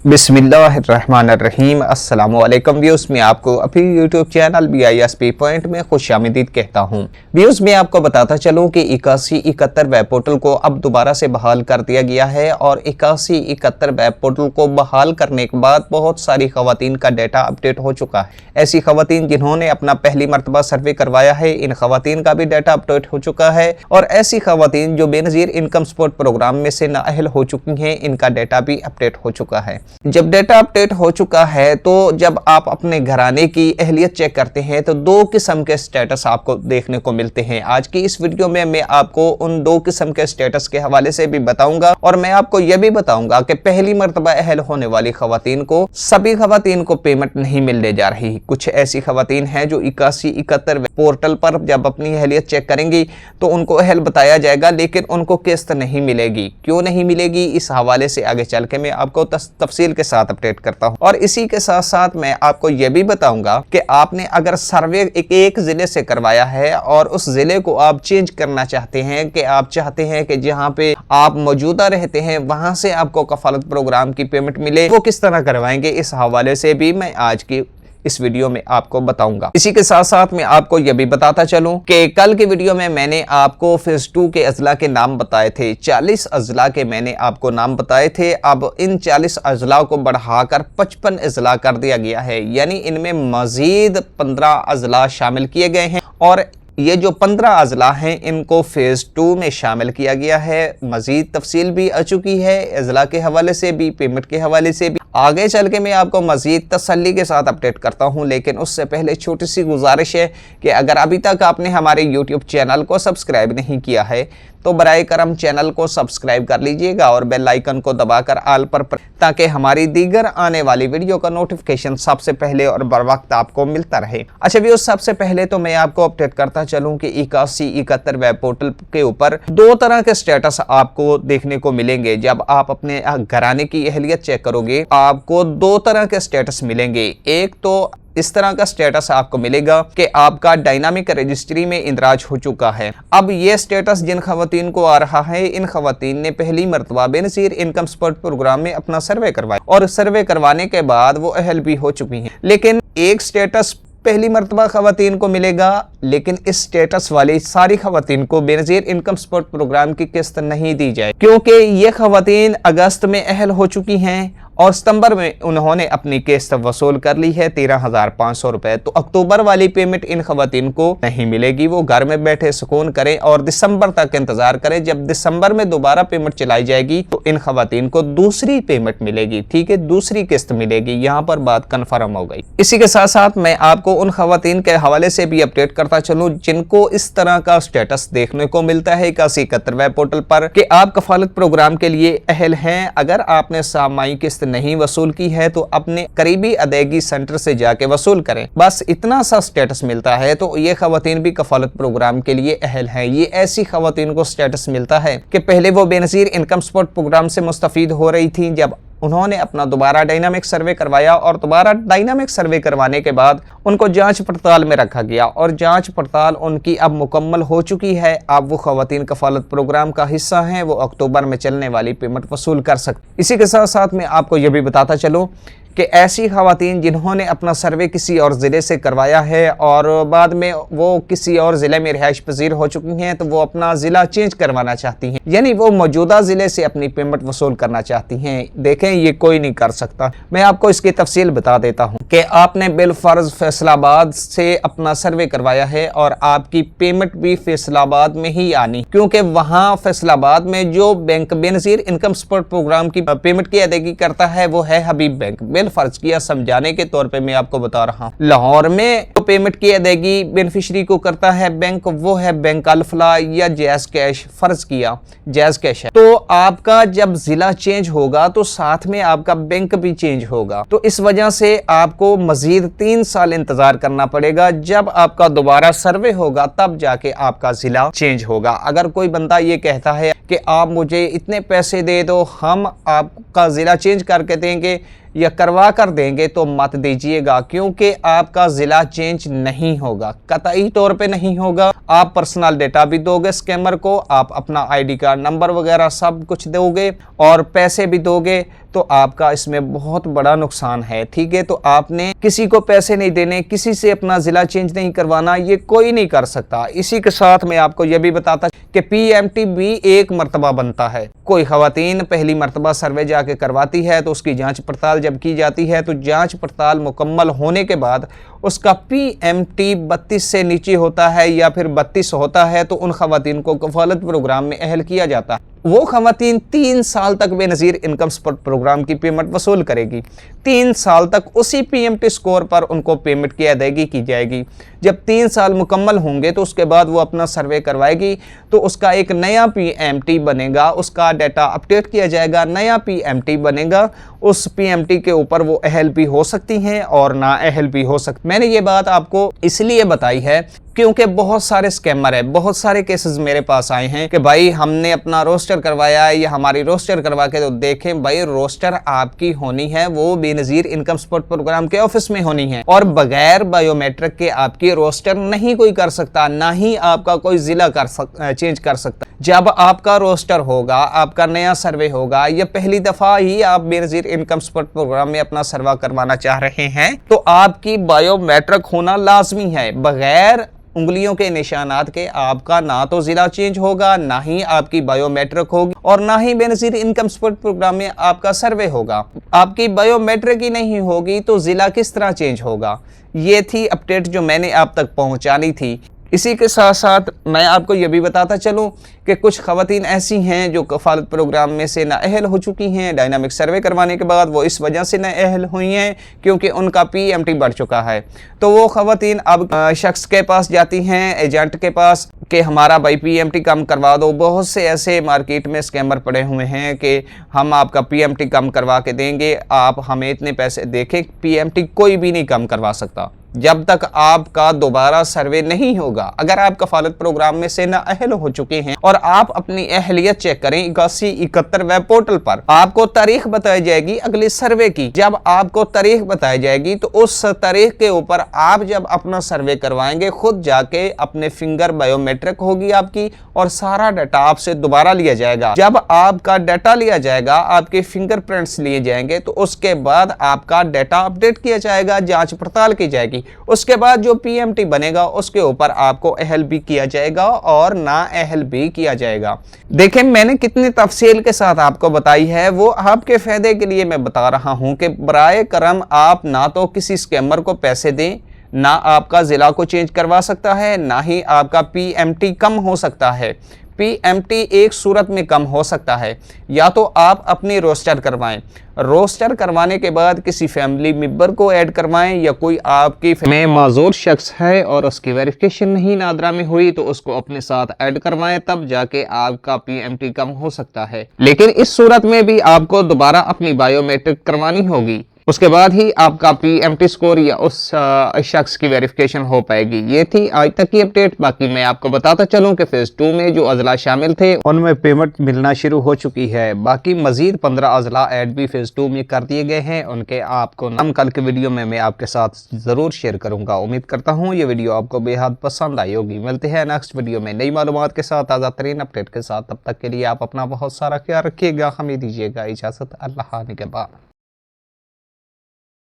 बिस्मिल्लाहिर्रहमानिर्रहीम। अस्सलाम वालेकुम व्यूअर्स, मैं आपको अपनी यूट्यूब चैनल BISP पॉइंट में खुशामदीद कहता हूँ। व्यूअर्स, मैं आपको बताता चलूँ कि 8171 वेब पोर्टल को अब दोबारा से बहाल कर दिया गया है और 8171 वेब पोर्टल को बहाल करने के बाद बहुत सारी खवातीन का डाटा अपडेट हो चुका है। ऐसी खवातीन जिन्होंने अपना पहली मरतबा सर्वे करवाया है, इन खवातीन का भी डाटा अपडेट हो चुका है और ऐसी खवातीन जो बेनज़ीर इनकम सपोर्ट प्रोग्राम में से नाअहल हो चुकी हैं, इनका डाटा भी अपडेट हो चुका है। जब डेटा अपडेट हो चुका है तो जब आप अपने घराने की अहलियत चेक करते हैं तो दो किस्म के स्टेटस आपको देखने को मिलते हैं। आज की इस वीडियो में मैं आपको उन दो किस्म के स्टेटस के हवाले से भी बताऊंगा और मैं आपको यह भी बताऊंगा कि पहली मर्तबा अहल होने वाली खवातीन को, सभी खवातीन को पेमेंट नहीं मिलने जा रही। कुछ ऐसी खवातीन हैं जो 8171 पोर्टल पर जब अपनी अहलियत चेक करेंगी तो उनको अहल बताया जाएगा, लेकिन उनको किस्त नहीं मिलेगी। क्यों नहीं मिलेगी, इस हवाले से आगे चल के मैं आपको तफसील के साथ अपडेट करता हूं। और इसी के साथ साथ मैं आपको यह भी बताऊंगा कि आपने अगर सर्वे एक जिले से करवाया है और उस जिले को आप चेंज करना चाहते हैं, कि आप चाहते हैं कि जहां पे आप मौजूदा रहते हैं वहां से आपको कफालत प्रोग्राम की पेमेंट मिले, वो किस तरह करवाएंगे, इस हवाले से भी मैं आज की इस वीडियो में आपको बताऊंगा। इसी के साथ साथ मैं आपको यह भी बताता चलूं कि कल की वीडियो में मैंने आपको फेज 2 के अजला के नाम बताए थे। 40 अजला के मैंने आपको नाम बताए थे। अब इन 40 अजला को बढ़ाकर 55 अजला कर दिया गया है, यानी इनमें मजीद 15 अजला शामिल किए गए हैं और ये जो 15 अजला हैं इनको फेज 2 में शामिल किया गया है। मजीद तफसील भी आ चुकी है, अजला के हवाले से भी, पेमेंट के हवाले से भी। आगे चल के मैं आपको मजीद तसल्ली के साथ अपडेट करता हूं, लेकिन उससे पहले छोटी सी गुजारिश है कि अगर अभी तक आपने हमारे YouTube चैनल को सब्सक्राइब नहीं किया है तो बराए करम चैनल को सब्सक्राइब कर लीजिएगा और बेल आइकन को दबाकर आल पर ताकि हमारी दीगर आने वाली वीडियो का नोटिफिकेशन सबसे पहले और बर वक्त आपको मिलता रहे। अच्छा भी, सबसे पहले तो मैं आपको अपडेट करता चलूं कि 8171 वेब पोर्टल के ऊपर दो तरह के स्टेटस आपको देखने को मिलेंगे। जब आप अपने घराने की अहलियत चेक करोगे आपको दो तरह के स्टेटस मिलेंगे। एक तो इस तरह का स्टेटस आपको मिलेगा कि आपका डायनामिक रजिस्ट्री में इंदराज हो चुका है। अब ये स्टेटस जिन खवातीन को आ रहा है, इन खवातीन ने पहली मरतबा बेनज़ीर इनकम सपोर्ट प्रोग्राम में अपना सर्वे करवाया और सर्वे करवाने के बाद वो अहल भी हो चुकी हैं। लेकिन एक स्टेटस पहली मरतबा खवातीन को मिलेगा, लेकिन इस स्टेटस वाली सारी खवातीन को बेनज़ीर इनकम सपोर्ट प्रोग्राम की किस्त नहीं दी जाए, क्योंकि ये खवातीन अगस्त में अहल हो चुकी हैं और सितंबर में उन्होंने अपनी किस्त वसूल कर ली है 13,500 रुपए। तो अक्टूबर वाली पेमेंट इन खवातीन को नहीं मिलेगी। वो घर में बैठे सुकून करें और दिसंबर तक इंतजार करें। जब दिसंबर में दोबारा पेमेंट चलाई जाएगी तो इन खवातीन को दूसरी पेमेंट मिलेगी, ठीक है, दूसरी किस्त मिलेगी। यहाँ पर बात कन्फर्म हो गई। इसी के साथ साथ मैं आपको उन खवातीन के हवाले से भी अपडेट करता चलूं जिनको इस तरह का स्टेटस देखने को मिलता है 8171 वेब पोर्टल पर कि आप कफालत प्रोग्राम के लिए अहल हैं। अगर आपने सामाई किस्त नहीं वसूल की है तो अपने करीबी अदायगी सेंटर से जाके वसूल करें। बस इतना सा स्टेटस मिलता है तो ये खवातीन भी कफालत प्रोग्राम के लिए अहल हैं। ये ऐसी खवातीन को स्टेटस मिलता है कि पहले वो बेनज़ीर इनकम सपोर्ट प्रोग्राम से मुस्तफीद हो रही थी, जब उन्होंने अपना दोबारा डायनामिक सर्वे करवाया और दोबारा डायनामिक सर्वे करवाने के बाद उनको जांच पड़ताल में रखा गया और जांच पड़ताल उनकी अब मुकम्मल हो चुकी है। अब वो खवातीन कफालत प्रोग्राम का हिस्सा हैं, वो अक्टूबर में चलने वाली पेमेंट वसूल कर सकते। इसी के साथ साथ मैं आपको ये भी बताता चलूँ कि ऐसी खवातीन जिन्होंने अपना सर्वे किसी और ज़िले से करवाया है और बाद में वो किसी और ज़िले में रिहाइश पजीर हो चुकी हैं तो वो अपना ज़िला चेंज करवाना चाहती हैं, यानी वो मौजूदा ज़िले से अपनी पेमेंट वसूल करना चाहती हैं। देखें, ये कोई नहीं कर सकता। मैं आपको इसकी तफसील बता देता हूँ कि आपने बिलफर्ज फैसलाबाद से अपना सर्वे करवाया है और आपकी पेमेंट भी फैसलाबाद में ही आनी, क्योंकि वहाँ फैसलाबाद में जो bank Benazir income support programme की पेमेंट की अदायगी करता है वो है हबीब बैंक। फर्ज किया समझाने के तौर पे मैं आपको बता रहा हूँ। लाहौर में तो पेमेंट की अदायगी बेनिफिशरी को करता है बैंक, वो है बैंक अल-फलाह या जैज़ कैश। फर्ज किया जैज़ कैश है तो आपका जब जिला चेंज होगा तो साथ में आपका बैंक भी चेंज होगा, तो इस वजह से आपको मजीद 3 साल इंतजार करना पड़ेगा। जब आपका दोबारा सर्वे होगा तब जाके आपका जिला चेंज होगा। अगर कोई बंदा ये कहता है कि आप मुझे इतने पैसे दे दो, हम आपका जिला चेंज करके देंगे या करवा कर देंगे, तो मत दीजिएगा, क्योंकि आपका जिला चेंज नहीं होगा, कतई तौर पे नहीं होगा। आप पर्सनल डेटा भी दोगे स्कैमर को, आप अपना आईडी कार्ड नंबर वगैरह सब कुछ दोगे और पैसे भी दोगे, تو آپ کا اس میں بہت بڑا نقصان ہے، ٹھیک ہے۔ تو آپ نے کسی کو پیسے نہیں دینے، کسی سے اپنا ضلع چینج نہیں کروانا، یہ کوئی نہیں کر سکتا۔ اسی کے ساتھ میں آپ کو یہ بھی بتاتا کہ پی ایم ٹی بھی ایک مرتبہ بنتا ہے۔ کوئی خواتین پہلی مرتبہ سروے جا کے کرواتی ہے تو اس کی جانچ پڑتال جب کی جاتی ہے تو جانچ پڑتال مکمل ہونے کے بعد اس کا پی ایم ٹی 32 سے نیچے ہوتا ہے یا پھر 32 ہوتا ہے تو ان خواتین کو کفالت پروگرام میں اہل کیا جاتا ہے۔ وہ خواتین 3 سال تک بے نظیر انکم سپورٹ پروگرام کی پیمنٹ وصول کرے گی۔ 3 سال تک اسی پی ایم ٹی سکور پر ان کو پیمنٹ کی ادائیگی کی جائے گی۔ جب 3 سال مکمل ہوں گے تو اس کے بعد وہ اپنا سروے کروائے گی تو اس کا ایک نیا پی ایم ٹی بنے گا، اس کا ڈیٹا اپڈیٹ کیا جائے گا، نیا پی ایم ٹی بنے گا۔ اس پی ایم ٹی کے اوپر وہ اہل بھی ہو سکتی ہیں اور نا اہل بھی ہو سکتی۔ میں نے یہ بات آپ کو اس لیے بتائی ہے کیونکہ بہت سارے سکیمر ہیں، بہت سارے کیسز میرے پاس آئے ہیں کہ بھائی ہم نے اپنا روسٹر کروایا ہے یا ہماری روسٹر کروا کے تو دیکھیں بھائی روسٹر آپ کی ہونی ہے وہ بے نظیر انکم سپورٹ پروگرام کے آفس میں ہونی ہے اور بغیر بایو میٹرک کے آپ کی روسٹر نہیں کوئی کر سکتا، نہ ہی آپ کا کوئی ضلع چینج کر سکتا۔ جب آپ کا روسٹر ہوگا، آپ کا نیا سروے ہوگا یا پہلی دفعہ ہی آپ بے نظیر انکم سپورٹ پروگرام میں اپنا سروے کروانا چاہ رہے ہیں تو آپ کی بایو میٹرک ہونا لازمی ہے۔ بغیر انگلیوں کے نشانات کے آپ کا نہ تو ضلع چینج ہوگا، نہ ہی آپ کی بایو میٹرک ہوگی اور نہ ہی بے نظیر انکم سپورٹ پروگرام میں آپ کا سروے ہوگا۔ آپ کی بایو میٹرک ہی نہیں ہوگی تو ضلع کس طرح چینج ہوگا؟ یہ تھی اپڈیٹ جو میں نے آپ تک پہنچانی تھی۔ اسی کے ساتھ ساتھ میں آپ کو یہ بھی بتاتا چلوں کہ کچھ خواتین ایسی ہیں جو کفالت پروگرام میں سے نااہل ہو چکی ہیں، ڈائنامک سروے کروانے کے بعد وہ اس وجہ سے نااہل ہوئی ہیں کیونکہ ان کا پی ایم ٹی بڑھ چکا ہے۔ تو وہ خواتین اب شخص کے پاس جاتی ہیں، ایجنٹ کے پاس، کہ ہمارا بھائی پی ایم ٹی کم کروا دو۔ بہت سے ایسے مارکیٹ میں سکیمر پڑے ہوئے ہیں کہ ہم آپ کا پی ایم ٹی کم کروا کے دیں گے، آپ ہمیں اتنے پیسے دیکھیں۔ پی ایم ٹی کوئی بھی نہیں کم کروا سکتا جب تک آپ کا دوبارہ سروے نہیں ہوگا۔ اگر آپ کفالت پروگرام میں سے نااہل ہو چکے ہیں اور آپ اپنی اہلیت چیک کریں 8171 ویب پورٹل پر، آپ کو تاریخ بتائی جائے گی اگلے سروے کی۔ جب آپ کو تاریخ بتائی جائے گی تو اس تاریخ کے اوپر آپ جب اپنا سروے کروائیں گے خود جا کے اپنے فنگر بایو میٹرک ہوگی آپ کی اور سارا ڈیٹا آپ سے دوبارہ لیا جائے گا۔ جب آپ کا ڈیٹا لیا جائے گا، آپ کے فنگر پرنٹس لیے جائیں گے تو اس کے بعد آپ کا ڈیٹا اپڈیٹ کیا جائے گا، جانچ پڑتال کی جائے گی۔ اس کے بعد جو پی ایم ٹی بنے گا اس کے اوپر آپ کو اہل بھی کیا جائے گا اور نا اہل بھی کیا جائے گا۔ دیکھیں میں نے کتنی تفصیل کے ساتھ آپ کو بتائی ہے، وہ آپ کے فائدے کے لیے میں بتا رہا ہوں کہ برائے کرم آپ نہ تو کسی سکیمر کو پیسے دیں، نہ آپ کا ضلع کو چینج کروا سکتا ہے، نہ ہی آپ کا پی ایم ٹی کم ہو سکتا ہے۔ پی ایم ٹی ایک صورت میں کم ہو سکتا ہے، یا تو آپ اپنی روسٹر کروائیں، روسٹر کروانے کے بعد کسی فیملی ممبر کو ایڈ کروائیں، یا کوئی آپ کی میں معذور شخص ہے اور اس کی ویریفیکیشن نہیں نادرا میں ہوئی تو اس کو اپنے ساتھ ایڈ کروائیں، تب جا کے آپ کا پی ایم ٹی کم ہو سکتا ہے۔ لیکن اس صورت میں بھی آپ کو دوبارہ اپنی بایو میٹرک کروانی ہوگی، اس کے بعد ہی آپ کا پی ایم ٹی سکور یا اس شخص کی ویریفیکیشن ہو پائے گی۔ یہ تھی آج تک کی اپڈیٹ۔ باقی میں آپ کو بتاتا چلوں کہ فیز 2 میں جو اضلاع شامل تھے ان میں پیمنٹ ملنا شروع ہو چکی ہے۔ باقی مزید 15 اضلاع ایڈ بھی فیز 2 میں کر دیے گئے ہیں، ان کے آپ کو نام کل کے ویڈیو میں آپ کے ساتھ ضرور شیئر کروں گا۔ امید کرتا ہوں یہ ویڈیو آپ کو بے حد پسند آئی ہوگی۔ ملتے ہیں نیکسٹ ویڈیو میں نئی معلومات کے ساتھ، تازہ ترین اپڈیٹ کے ساتھ۔ تب تک کے لیے آپ اپنا بہت سارا خیال رکھیے گا۔ ہمیں دیجیے گا اجازت، اللہ نگہبان۔